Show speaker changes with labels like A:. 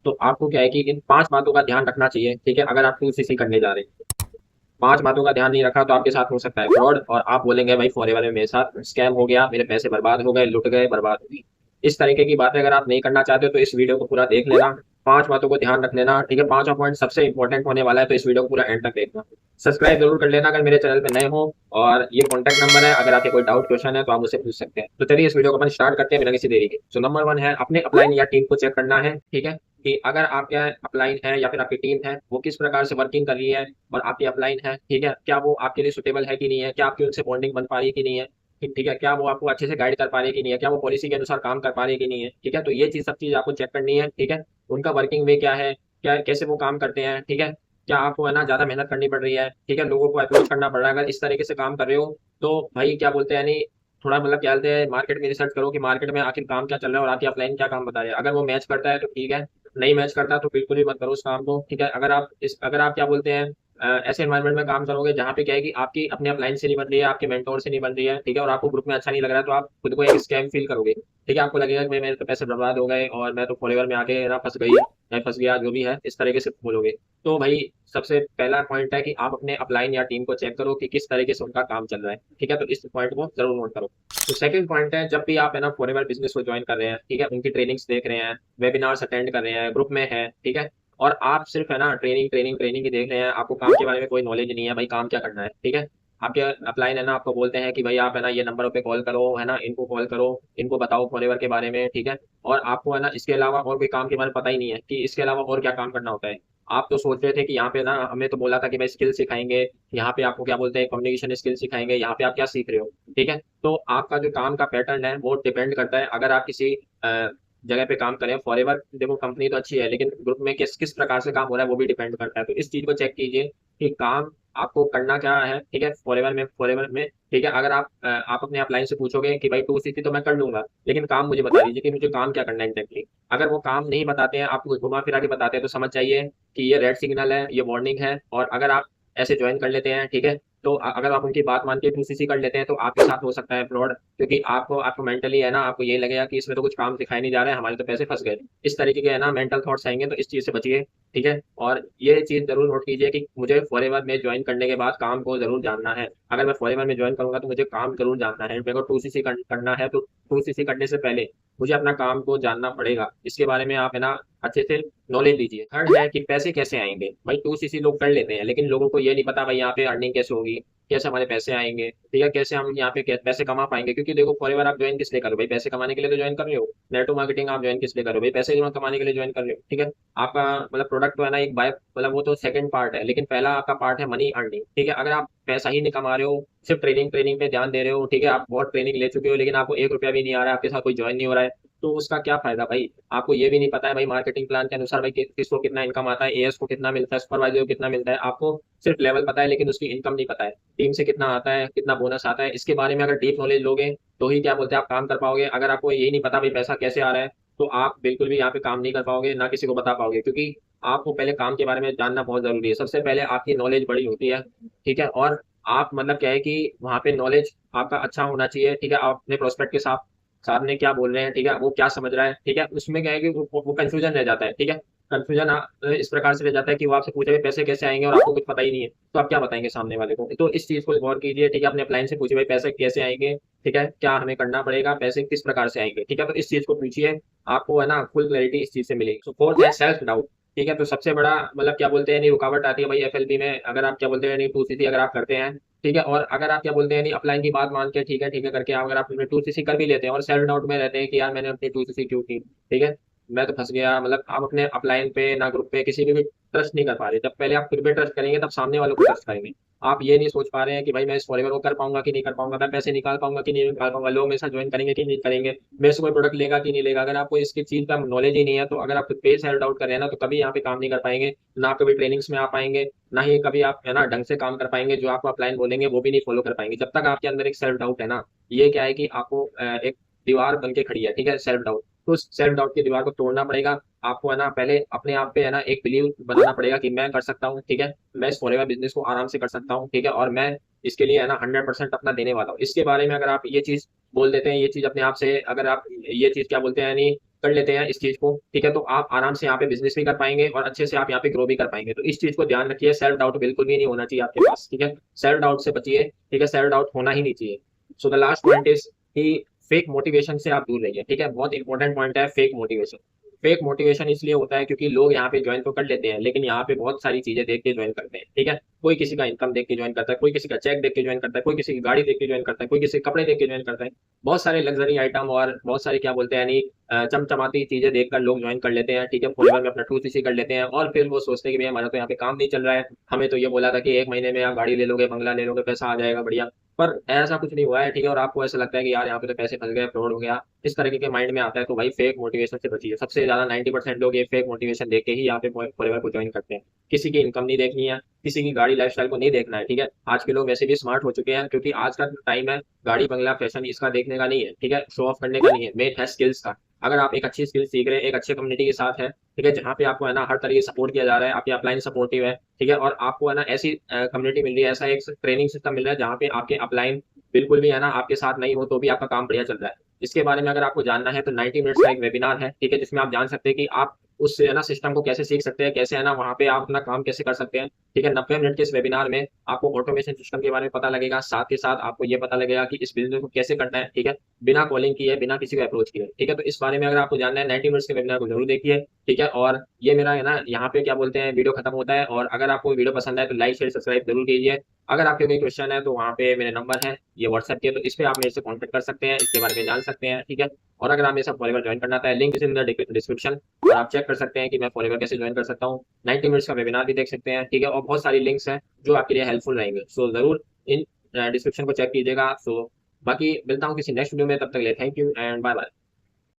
A: तो आपको क्या है कि इन 5 बातों का ध्यान रखना चाहिए, ठीक है? अगर आप 2सीसी करने जा रहे हैं। 5 बातों का ध्यान नहीं रखा तो आपके साथ हो सकता है फ्रॉड और आप बोलेंगे भाई फॉरएवर में मेरे साथ स्कैम हो गया, मेरे पैसे बर्बाद हो गए, लुट गए, बर्बाद हो गई। इस तरीके की बातें अगर आप नहीं करना चाहते हो तो इस वीडियो को पूरा देख लेना। 5 बातों को ध्यान रख लेना, ठीक है? 5वां पॉइंट सबसे इंपॉर्टेंट होने वाला है, तो इस वीडियो को पूरा एंड तक देखना। सब्सक्राइब जरूर कर लेना अगर मेरे चैनल पे नए हो, और ये कॉन्टैक्ट नंबर है, अगर आपके कोई डाउट क्वेश्चन है तो आप मुझसे पूछ सकते हैं। तो चलिए इस वीडियो को अपन स्टार्ट करते हैं बिना किसी देरी के। तो नंबर 1 है अपने अपलाइन या टीम को चेक करना है, ठीक है? कि अगर आपके अपलाइन है या फिर आपकी टीम है वो किस प्रकार से वर्किंग कर रही है, और आपकी अपलाइन है, ठीक है, क्या वो आपके लिए सुटेबल है कि नहीं है, क्या आपकी उनसे बॉन्डिंग बन पा रही है कि नहीं है, ठीक है, क्या वो आपको अच्छे से गाइड कर पा रही है कि नहीं है, क्या वो पॉलिसी के अनुसार काम कर पा रही है कि नहीं है, ठीक है? तो ये चीज सब चीज आपको चेक करनी है, ठीक है? उनका वर्किंग वे क्या है, क्या कैसे वो काम करते हैं, ठीक है? क्या आपको है ना ज्यादा मेहनत करनी पड़ रही है, ठीक है, लोगों को अप्रोच करना पड़ रहा है? अगर इस तरीके से काम कर रहे हो तो भाई क्या बोलते हैं, यानी थोड़ा मतलब क्या बोलते हैं, मार्केट में रिसर्च करो कि मार्केट में आखिर काम क्या चल रहा है और आपकी अपलाइन क्या काम बता रही है। अगर वो मैच करता है तो ठीक है, नहीं मैच करता तो बिल्कुल भी मत करो उस काम को, ठीक है? अगर आप क्या बोलते हैं ऐसे एनवायरनमेंट में काम करोगे जहाँ पे क्या है कि आपकी अपने अपलाइन से नहीं बन रही है, आपके मेंटोर से नहीं बन रही है, ठीक है, और आपको ग्रुप में अच्छा नहीं लग रहा है, तो आप खुद को एक स्कैम फील करोगे, ठीक है? आपको लगेगा कि भाई मेरे तो पैसे बर्बाद हो गए और मैं तो फॉलोवर में आके ना फंस गई या फंस गया, जो भी है इस तरीके से बोलोगे। तो भाई सबसे पहला पॉइंट है कि आप अपने अपलाइन या टीम को चेक करो कि किस तरीके से उनका काम चल रहा है, ठीक है? तो इस पॉइंट को जरूर नोट करो। तो सेकंड पॉइंट है, जब भी आप है ना फॉरएवर बिजनेस को ज्वाइन कर रहे हैं, ठीक है, उनकी ट्रेनिंग्स देख रहे हैं, वेबिनार्स अटेंड कर रहे हैं, ग्रुप में है, ठीक है, और आप सिर्फ है ना ट्रेनिंग ट्रेनिंग ट्रेनिंग ही देख रहे हैं, आपको काम के बारे में कोई नॉलेज नहीं है भाई काम क्या करना है, ठीक है? आपके अपलाइन है ना आपको बोलते हैं कि भाई आप है ना ये नंबरों पे कॉल करो, है ना, इनको कॉल करो, इनको बताओ फॉरएवर के बारे में, ठीक है? और आपको है ना इसके अलावा और कोई काम के बारे में पता ही नहीं है कि इसके अलावा और क्या काम करना होता है। आप तो सोच रहे थे कि यहाँ पे ना हमें तो बोला था कि भाई स्किल सिखाएंगे, यहाँ पे आपको क्या बोलते हैं कम्युनिकेशन स्किल सिखाएंगे, यहाँ पे आप क्या सीख रहे हो, ठीक है? तो आपका जो काम का पैटर्न है वो डिपेंड करता है। अगर आप किसी जगह पे काम करें फॉरएवर, देखो कंपनी तो अच्छी है लेकिन ग्रुप में किस किस प्रकार से काम हो रहा है वो भी डिपेंड करता है। तो इस चीज को चेक कीजिए कि काम आपको करना क्या है, ठीक है, फॉरएवर में, ठीक है? अगर आप अपने अपलाइन से पूछोगे कि भाई 2सीसी तो मैं कर लूंगा, लेकिन काम मुझे बता दीजिए कि मुझे काम क्या करना है एग्जैक्टली। अगर वो काम नहीं बताते हैं, आपको घुमा फिरा के बताते हैं, तो समझ जाइए कि ये रेड सिग्नल है, ये वार्निंग है। और अगर आप ऐसे ज्वाइन कर लेते हैं, ठीक है, तो अगर आप उनकी बात मान के 2सीसी कर लेते हैं तो आपके साथ हो सकता है फ्रॉड, क्योंकि आपको आपको मेंटली है ना आपको ये लगेगा कि इसमें तो कुछ काम दिखाई नहीं जा रहा है, हमारे तो पैसे फंस गए। इस तरीके के है ना मेंटल थॉट्स आएंगे, तो इस चीज से बचिए, ठीक है? और ये चीज जरूर नोट कीजिए कि मुझे फॉरएवर में ज्वाइन करने के बाद काम को जरूर जानना है। अगर मैं फॉरएवर में ज्वाइन करूंगा तो मुझे काम जरूर जानना है। मेरे को 2सीसी करना है तो 2सीसी करने से पहले मुझे अपना काम को जानना पड़ेगा, इसके बारे में आप है ना अच्छे से नॉलेज लीजिए। थर्ड है कि पैसे कैसे आएंगे। भाई 2सीसी लोग कर लेते हैं लेकिन लोगों को ये नहीं पता भाई यहाँ पे अर्निंग कैसे होगी, कैसे हमारे पैसे आएंगे, ठीक है, कैसे हम यहाँ पे पैसे कमा पाएंगे। क्योंकि देखो फॉरएवर आप ज्वाइन किस लिए करो भाई, पैसे कमाने के लिए तो ज्वाइन कर रहे हो। नेटवर्क मार्केटिंग आप ज्वाइन किस लिए करो भाई, पैसे जमा कमाने के लिए ज्वाइन कर रहे हो, ठीक है? आपका मतलब प्रोडक्ट तो है ना एक बाय, मतलब वो तो सेकंड पार्ट है, लेकिन पहला आपका पार्ट है मनी अर्निंग, ठीक है? अगर आप पैसा ही नहीं कमा रहे हो, सिर्फ ट्रेनिंग ट्रेनिंग पे ध्यान दे रहे हो, ठीक है, आप बहुत ट्रेनिंग ले चुके हो लेकिन आपको 1 रुपया भी नहीं आ रहा है, आपके साथ कोई ज्वाइन नहीं हो रहा है, तो उसका क्या फायदा भाई? आपको ये भी नहीं पता है भाई मार्केटिंग प्लान के अनुसार भाई किसको कितना इनकम आता है, एएस को कितना मिलता है, सुपरवाइजर को कितना मिलता है। आपको सिर्फ लेवल पता है लेकिन उसकी इनकम नहीं पता है, टीम से कितना आता है, कितना बोनस आता है, इसके बारे में अगर डीप नॉलेज लोगे तो ही क्या बोलते हैं आप काम कर पाओगे। अगर आपको यही नहीं पता भाई पैसा कैसे आ रहा है तो आप बिल्कुल भी यहाँ पे काम नहीं कर पाओगे, ना किसी को बता पाओगे, क्योंकि आपको पहले काम के बारे में जानना बहुत जरूरी है। सबसे पहले आपकी नॉलेज बड़ी होती है, ठीक है, और आप मतलब क्या है कि वहाँ पे नॉलेज आपका अच्छा होना चाहिए, ठीक है? आप अपने प्रोस्पेक्ट के साथ सामने क्या बोल रहे हैं, ठीक है, वो क्या समझ रहा है, ठीक है, उसमें क्या है कि वो कंफ्यूजन रह जाता है, ठीक है? कंफ्यूजन इस प्रकार से रह जाता है कि वो आपसे पूछे भाई पैसे कैसे आएंगे और आपको कुछ पता ही नहीं है, तो आप क्या बताएंगे सामने वाले को? तो इस चीज को गौर कीजिए, ठीक है? अपने अपलाइन से पूछिए भाई पैसे कैसे आएंगे, ठीक है, क्या हमें करना पड़ेगा, पैसे किस प्रकार से आएंगे, ठीक है? तो इस चीज को पूछिए, आपको है ना फुल क्लैरिटी इस चीज से मिलेगी। तो फोर्थ है सेल्फ डाउट, ठीक है? तो सबसे बड़ा मतलब क्या बोलते हैं नहीं रुकावट आती है भाई एफएलपी में, अगर आप क्या बोलते हैं नहीं 2सीसी अगर आप करते हैं, ठीक है, और अगर आप क्या बोलते हैं नहीं अपलाइन की बात मान के ठीक है करके अगर आप 2सीसी कर भी लेते हैं और सेल्फ डाउट में रहते हैं कि यार मैंने अपनी 2सीसी क्यों की, ठीक है, मैं तो फंस गया, मतलब आप अपने अपलाइन पे ना ग्रुप पे किसी पे भी ट्रस्ट नहीं कर पा रहे। जब पहले आप खुद पे ट्रस्ट करेंगे तब सामने वालों को ट्रस्ट करेंगे। आप ये नहीं सोच पा रहे हैं कि भाई मैं इस फॉरएवर को कर पाऊंगा कि नहीं कर पाऊंगा, मैं पैसे निकाल पाऊंगा कि नहीं निकाल पाऊंगा, लोग मेरे साथ ज्वाइन करेंगे कि नहीं करेंगे, मेरे से कोई प्रोडक्ट लेगा कि नहीं लेगा। अगर आपको इसकी चीज का नॉलेज ही नहीं है तो अगर आप खुद पे सेल्फ डाउट कर रहे हैं ना तो कभी यहाँ पे काम नहीं कर पाएंगे, ना आप कभी ट्रेनिंग्स में आ पाएंगे, ना ही कभी आप है ना ढंग से काम कर पाएंगे, जो आपको अपलाइन बोलेंगे वो भी नहीं फॉलो कर पाएंगे। जब तक आपके अंदर एक सेल्फ डाउट है ना, ये क्या है कि आपको एक दीवार बन के खड़ी है, ठीक है, सेल्फ डाउट। तो उस सेल्फ डाउट की दीवार को तोड़ना पड़ेगा आपको, है ना, पहले अपने आप पे है ना एक बिलीव बनाना पड़ेगा कि मैं कर सकता हूँ, ठीक है, मैं इस फॉरएवर बिजनेस को आराम से कर सकता हूँ, ठीक है, और मैं इसके लिए है ना 100% अपना देने वाला हूँ। इसके बारे में अगर आप ये चीज बोल देते हैं, ये चीज अपने आप से अगर आप ये चीज क्या बोलते हैं नहीं कर लेते हैं इस चीज को, ठीक है, तो आप आराम से यहाँ पे बिजनेस भी कर पाएंगे और अच्छे से आप यहाँ पे ग्रो भी कर पाएंगे। तो इस चीज को ध्यान रखिए, सेल्फ डाउट बिल्कुल भी नहीं होना चाहिए आपके पास, ठीक है, सेल्फ डाउट से बचिए, ठीक है, सेल्फ डाउट होना ही नहीं चाहिए। So the last point is कि फेक मोटिवेशन से आप दूर रहिए, ठीक है, बहुत इंपॉर्टेंट पॉइंट है फेक मोटिवेशन। फेक मोटिवेशन इसलिए होता है क्योंकि लोग यहाँ पे ज्वाइन तो कर लेते हैं, लेकिन यहाँ पे बहुत सारी चीजें देख के ज्वाइन करते हैं, ठीक है, कोई किसी का इनकम देख के ज्वाइन करता है, कोई किसी का चेक देख के ज्वाइन करता है, कोई किसी की गाड़ी देख के ज्वाइन करता है, कोई किसी के कपड़े देख के ज्वाइन करता है, बहुत सारे लग्जरी आइटम और बहुत सारे क्या बोलते हैं यानी चमचमाती चीजें देखकर लोग ज्वाइन कर लेते हैं, ठीक है, फॉलोवर में अपना 2cc कर लेते हैं और फिर वो सोचते हैं कि भैया हमारा तो यहाँ पे काम नहीं चल रहा है, हमें तो ये बोला था कि 1 महीने में आप गाड़ी ले लोगे, बंगला ले लोगे, पैसा आ जाएगा बढ़िया, पर ऐसा कुछ नहीं हुआ है, ठीक है, और आपको ऐसा लगता है कि यार यहाँ पे तो पैसे फंस गए, फ्रॉड हो गया, इस तरीके के माइंड में आता है, तो भाई फेक मोटिवेशन से बचिए। सबसे ज्यादा 90% लोग ये फेक मोटिवेशन देख के ही यहाँ पे फॉरएवर को ज्वाइन करते हैं। किसी की इनकम नहीं देखनी है, किसी की गाड़ी लाइफस्टाइल को नहीं देखना है, ठीक है, आज के लोग वैसे भी स्मार्ट हो चुके हैं, क्योंकि आज का टाइम है गाड़ी बंगला फैशन इसका देखने का नहीं है, ठीक है, शो ऑफ करने का नहीं है, मेन है स्किल्स का। अगर आप एक अच्छी स्किल सीख रहे हैं एक अच्छे कम्युनिटी के साथ है, ठीक है, जहाँ पे आपको है ना हर तरीके से सपोर्ट किया जा रहा है, आपकी अपलाइन सपोर्टिव है, ठीक है, और आपको है ना ऐसी कम्युनिटी मिल रही है, ऐसा एक ट्रेनिंग सिस्टम मिल रहा है जहाँ पे आपके अपलाइन बिल्कुल भी है ना आपके साथ नहीं हो तो भी आपका काम बढ़िया चल रहा है। इसके बारे में अगर आपको जानना है तो 90 मिनट्स का एक वेबिनार है, ठीक है, जिसमें आप जान सकते हैं कि आप उस है ना सिस्टम को कैसे सीख सकते हैं, कैसे है ना वहाँ पे आप अपना काम कैसे कर सकते हैं, ठीक है। 90 मिनट के इस वेबिनार में आपको ऑटोमेशन सिस्टम के बारे में पता लगेगा, साथ के साथ आपको ये पता लगेगा कि इस बिजनेस को कैसे करना है, ठीक है, बिना कॉलिंग किए, बिना किसी को अप्रोच किए, ठीक है। तो इस बारे में अगर आपको जानना है 90 मिनट्स के वेबिनार को जरूर देखिए, ठीक है। और ये मेरा है ना यहाँ पे क्या बोलते हैं वीडियो खत्म होता है, और अगर आपको वीडियो पसंद है तो लाइक शेयर सब्सक्राइब जरूर कीजिए। अगर आपके कोई क्वेश्चन है तो वहाँ पे मेरे नंबर है, ये व्हाट्सएप के, तो इस पे आप मेरे से कॉन्टेक्ट कर सकते हैं, इसके बारे में जान सकते हैं, ठीक है। और अगर आप मेरे साथ फॉरएवर ज्वाइन करना है, link is in the description, और आप चेक कर सकते हैं कि मैं फॉरएवर कैसे ज्वाइन कर सकता हूँ। 90 मिनट्स का वेबिनार भी देख सकते हैं, ठीक है, और बहुत सारी लिंक्स हैं जो आपके लिए हेल्पफुल रहेंगे। सो जरूर इन डिस्क्रिप्शन को चेक कीजिएगा। सो बाकी मिलता हूँ किसी नेक्स्ट वीडियो में, तब तक ले thank you and bye bye.